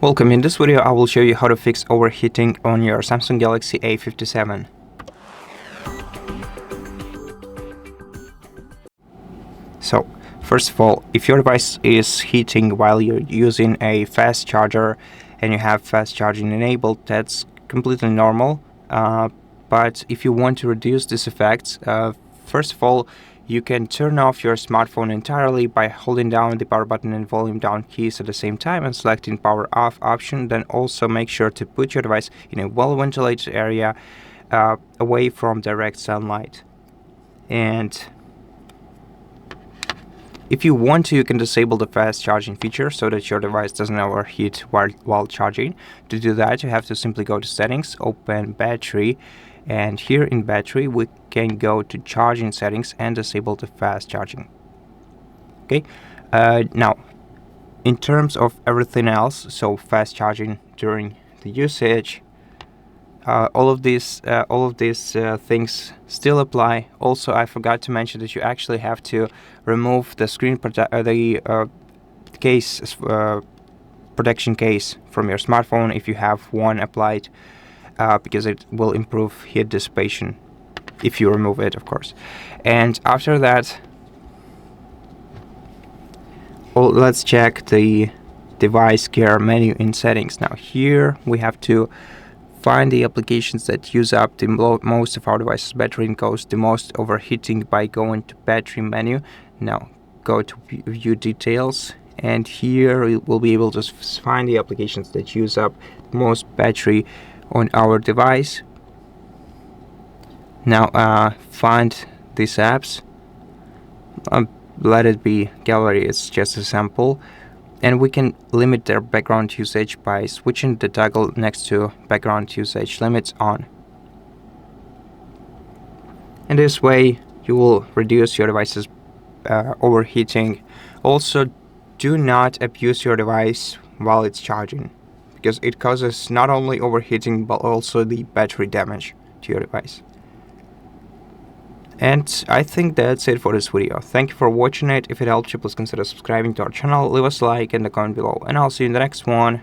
Welcome. In this video I will show you how to fix overheating on your Samsung Galaxy A57. So first of all, if your device is heating while you're using a fast charger and you have fast charging enabled, that's completely normal. But if you want to reduce this effect, first of all, you can turn off your smartphone entirely by holding down the power button and volume down keys at the same time and selecting power off option. Then also make sure to put your device in a well ventilated area away from direct sunlight. And if you want to, you can disable the fast charging feature so that your device doesn't overheat while charging. To do that, you have to simply go to settings, open battery, and here in battery we can go to charging settings and disable the fast charging. Okay, now in terms of everything else, so fast charging during the usage, all of these things still apply. Also, I forgot to mention that you actually have to remove the protection case from your smartphone if you have one applied, because it will improve heat dissipation if you remove it, of course. And after that, let's check the device care menu in settings. Now here we have to find the applications that use up the most of our device's battery and cause the most overheating by going to battery menu. Now go to view details, and here we'll be able to find the applications that use up most battery on our device. Now find these apps, let it be gallery, it's just a sample, and we can limit their background usage by switching the toggle next to background usage limits on. In this way you will reduce your device's overheating. Also, do not abuse your device while it's charging, because it causes not only overheating but also the battery damage to your device. And I think that's it for this video. Thank you for watching it. If it helped you, please consider subscribing to our channel, leave us a like and a comment below, and I'll see you in the next one.